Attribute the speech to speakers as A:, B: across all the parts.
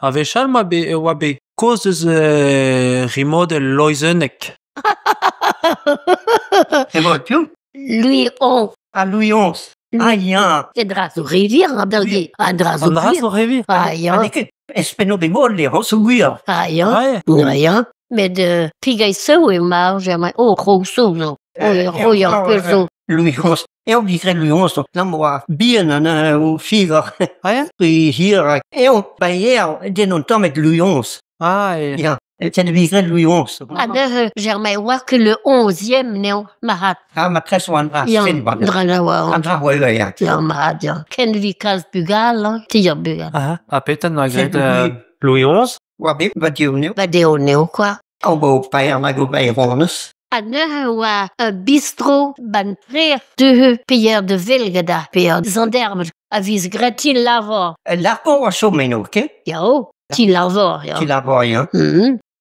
A: Avechal wabe causes remodel loisenek.
B: Et moi, tu?
C: Louis XI.
B: À Louis XI. Ah, ja.
C: C'est Drazo Rivière, Abdelgi. Ah, Drazo
A: Andras
C: Rivière.
A: revi.
C: Ah, ja.
B: Anneke, espeno de molle, rosuguia.
C: Ah, ja.
A: Ouais.
C: Ah, ja. Mais de Pigay Sou et Marge, oh, Rousseau, zo. Oh, ja, que zo.
B: Louis XI. Et on dirait Louis XI, dan moi, bien, ou figure.
A: Ouais.
B: Hier, et on, hier, de non temps met Louis XI.
A: Ah, et...
B: Ja. C'est de vivre Louis XI.
C: Ah, de Germain voir que le 11e, non, Mahat.
B: Ah, ma très soin,
C: Ja,
B: Sinbad.
C: Dranawa.
B: Andra, ouais, ja.
C: Ja, Mahat, ja. Ken vi kaz bugal, tia bugal.
A: Ah, apeten na
B: C'est
A: gret Louis XI.
B: Wabe, wat je nu?
C: Va de oneo, quoi.
B: Au beau père, la go bij Ronnes.
C: Anna wa bistro ban frère de Pierre de Velgeda, Pierre Zanderme, avis gratin lavor.
B: La po was zo min ook, hè?
C: Jao, ti lavor, ja.
B: Die la boy,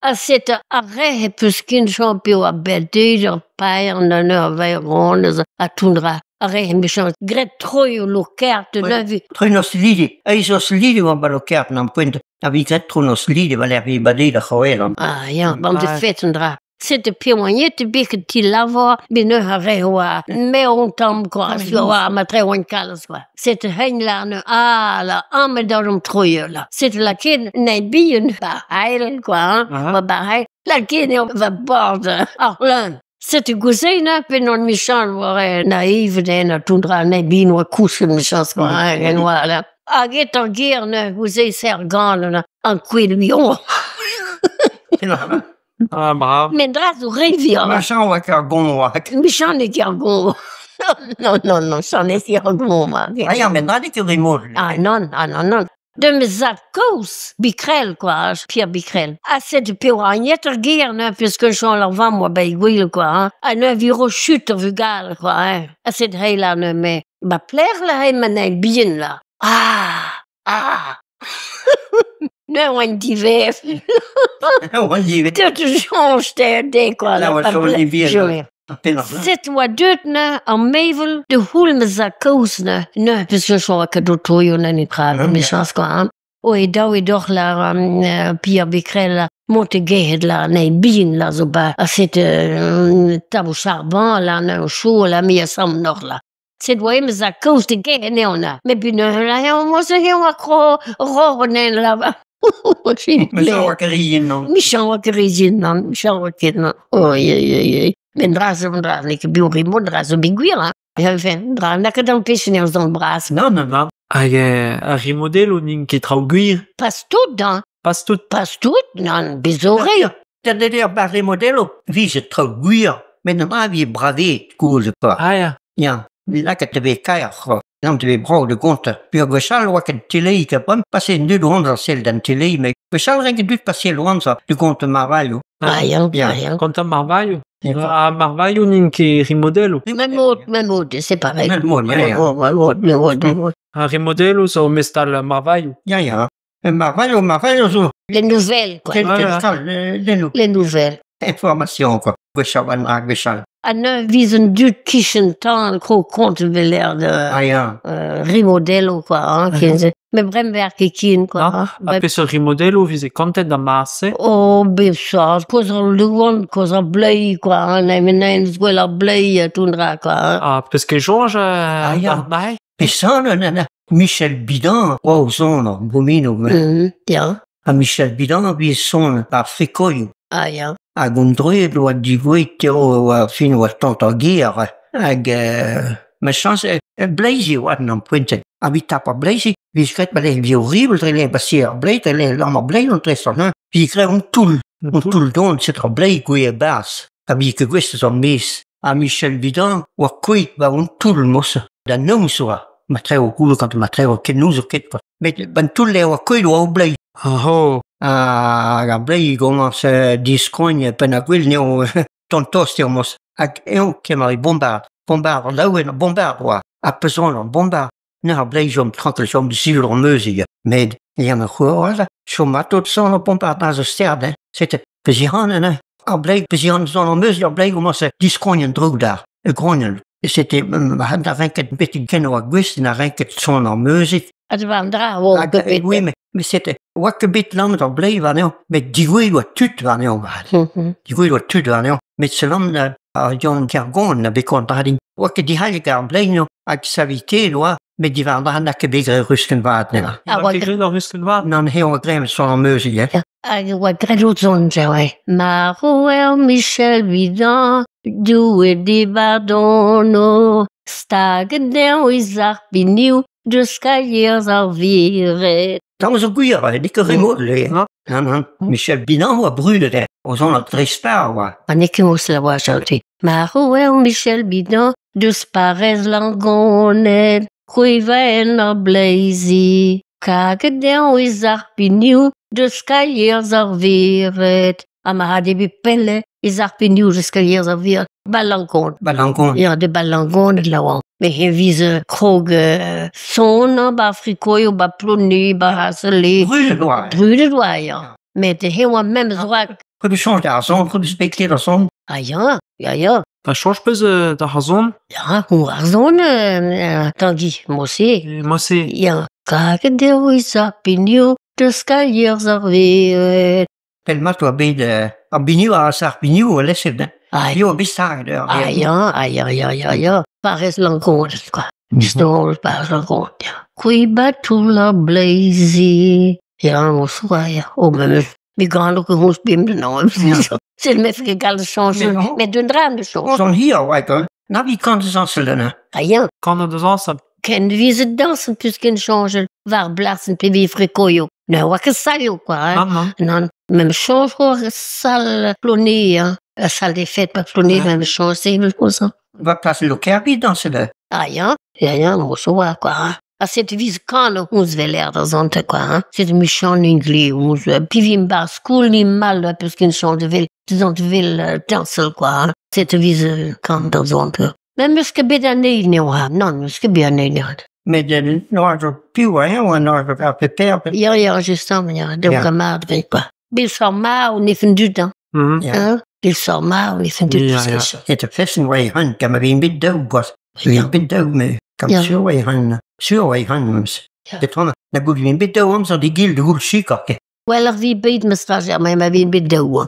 C: A cet arrêt puskin champion a bedde, a pair, nana, vairones, a tundra. Arrêt, méchant, gret troio lo carte, na vi.
B: Trunos lidi. Hij is lidi van Balokert nam punt. Na wie zet trunos lidi, wel er wie badida gewoon.
C: Ah, ja, bam de
A: Ah.
C: fetendra. C'était pioignet, bique ti lavor, bine arrêt wa. Mais on tombe, quoi, sur wa, ma très one calas, quoi. C'était hein là, la, me darum troio, là. C'était la kin, nei bien, ba heilen, quoi, hein.
A: Ah.
C: Ba heil. La kin, va borde. Ah, là. C'était gousina, pe non méchant, war naïve, na tundra, nei bien, wa couche, méchant, quoi, hein, voilà. Ah, get en guerre, ne, vous êtes sergant, là, en couille de lion.
A: Ah, bravo.
C: Men drazo rivière.
B: Maar zo wat er gon wak.
C: Méchant les gargons. Non, j'en ai si gargons, moi.
B: Ah ja, men dat ik jullie moeder.
C: Ah non. De mes acos, Bicrel, quoi, Pierre Bicrel. Ah, c'est de péoignette guerre, ne, puisque j'en leur vends, moi, baiguille, quoi, hein. Ah, ne, viro chute, vugal, quoi, hein. Ah, c'est de hey, là, ne, mais, ma plaire, là, hey, manai, bien, là. Ah. Ne, on divers.
B: Wat je weet.
C: Tout change, t'es, quoi,
B: Nou, wat zo die weer.
C: Zet wa deutne am mevel de hulme za kousne. Ne, puisque je vois que d'autres yo n'en praat, mais chance quoi, hein. O e daou e doch la Pierre Becquerel la monte gehet la nei bien la zo ba. A set tabou charbon la ne chaud la mi sam noch la. Zet wa me za kous de gehet ne ona. Me bine la on mo se yo akro ro ne la ba.
B: Maar zo wat er hier nog.
C: Michel wakkerizin dan, Michel wakkerizin. Oei. Men drazo, like biori mo drazo biguira. Ja, ven, dra, naka dan pisseneus dan bras.
B: Non.
A: A remodel nin ket trauguir.
C: Pas tout dan,
A: Pas tout.
C: nan, bizorre.
B: Dat is er bij remodelo. Wie ze trouw guier. Met een maar wie bravé, koele pa.
A: Ah, ja.
B: Ja, lekker te weer keihard. Dan te weer brouw de gonte. Puis we zal wat een télé que pas passer nu de honderd cel dan télé, mais we zal rien du passer loin ça de gonte Marvallo.
C: Ah, ja.
A: Quant a Marvaio.
B: Ja.
A: A Marvaio nin ket remodelo.
C: Même mode, c'est pareil.
B: Même mode, ja.
C: Mode.
A: A remodelo so mestal Marvaio.
B: Ja. Marvallo zo.
C: Les nouvelles, quoi. Les nouvelles.
B: Information quoi. We zal we zal.
C: À ne visen du kitchen tant, gros compte l'air de
B: Ah ja.
C: remodelo, quoi, hein. Mais bremberg kin, quoi.
A: Ah, a pe so remodelo vize kantet da marse.
C: Oh, ça, cosa luon, cosa blei, quoi, hein. Nei scuola blei, tundra, quoi, hein.
A: Ah, peus ket Georges
B: ja.
A: Arnai.
B: Personne, Michel Bidon, wow, son, Bomino.
C: Ja.
B: A Michel Bidon, vi son, a fricoio.
C: Ah, ja.
B: A gondroe, lo a divoite, o fin o tanta guerre. Ag, ma chance, blazy, wat nan puente. A vi tapa blazy, vi skret bale, vi horrible, trele, bassier, blay, trele, lama blay, non tre son, vi cre un toul don, cetra blay, gwe bas. A vi que questo son mes. A Michel Bidon, o kui, va un toul, mossa. Da non soa. Ma tre o culo, quand ma tre o ket nous o ket, mais ban toul le o kui, o blay.
A: Oh,
B: A blei commence discogne pen a gwil neo tontosti omos. Ag eo kemari bombard laouen bombard wa. A peson an bombard. Ne a blei jom tranquil jom de silur en meuzige. Med, ja me chouara, jom a tot son an bombard na zo sterde. C'était peziran, a blei peziran son en meuzige, a blei commence discogne en drog daar. E grognel. C'était, had a renket petit keno a gwist, na renket son en meuzige.
C: Het was daar ook gebeten.
B: Oui, mais c'était wat gebit lang dat bleven, nou, met die goeie wat tut van jou waren. Die goeie wat tut van jou. Met z'n land, John Cargon, heb ik ontdekt. Wat die heilige bleven, ik savité, hoor. Met die van daar, dat ik beter rusten waard.
A: Wat ik nog eens kan waard.
B: Dan heel grem zo'n muziek, hè.
C: Wat great zon, zei. Marouel Michel Bidon, doe die badono. Stagedel is arpiniu, de skaliers alweer.
B: Dat was een goeie, hè. Die kan remote leren. Michel Binan was broeder, hè. We zijn het respect, hoor.
C: En ik moest la voir chanter. Marouel Michel Bidon, dus pares langonet. Cuiva en a blazy. Kagedel is arpiniu, de skaliers alweer. Maar hadden we pelle, is arpiniu, de skaliers alweer. Balangon.
B: Balangon.
C: Ja, de balangon de lawan. Me geen wiese kroge zon, ba fricoio, ba plonnie, ba hasele.
B: Broeder, hoor.
C: Brude doa, ja. Met de hele même zwak.
B: Heb je zo'n daar zo'n, heb je spekteer daar zo'n?
C: Ah ja, ja, ja.
A: Dat change pas de hazon.
C: Ja, hoe razon, Tanguy, mossé.
A: Mossé.
C: Ja. Kagedel is arpiniu, de skaliers alweer.
B: Tellement toi de abiniu à sarpiniu laisse de.
C: Ah
B: Yo bistar de.
C: ja. Pares langon, quoi. Stol, pares langon, ja. Cuiba la blazy. Ja, mossua, ja. Oh, mais grand ook een bim de nou. C'est me fait gale changer, mais d'un drame de change.
B: Zo'n hier, weet je. Nou, wie kan het aanstellen?
C: Ah ja.
A: Kan er dus aanstaan.
C: Ken wie ze dansen puisqu'ils change, var blassen pe vi fricoio. Nou, wat que salio, quoi, hein. Non, même change, quoi, salle plonée, hein. Salle des fêtes, pas plonée, même change, c'est comme ça.
B: Wat plaatsen lokaal dansen?
C: Ah ja, mossua, quoi, hein. Ah, cette vise quand ons veler dans zante, quoi, hein. C'est méchant anglais, ons, puis vim bar school ni mal, puisqu'ils change de ville, danse, quoi, hein. Cette vise quand dans zante. Men måske bedre ned nu her. Nå, måske bedre ned nu her.
B: Met de noordre puur, hè, en noordre pepper.
C: Ja, justement, ja. Det var meget væk, quoi. Bil så meget, og ni finder ud af. Ja. Bil så meget, og ni finder ud af.
B: Het is festen waar je hand, kan maar weer een beetje dood wordt. Een beetje dood mee. Kan zo waar je hand, Det tror jeg, når du vil en beetje dood om, så det gilder du chikker.
C: Well, vi bid med straks, men vi en beetje dood.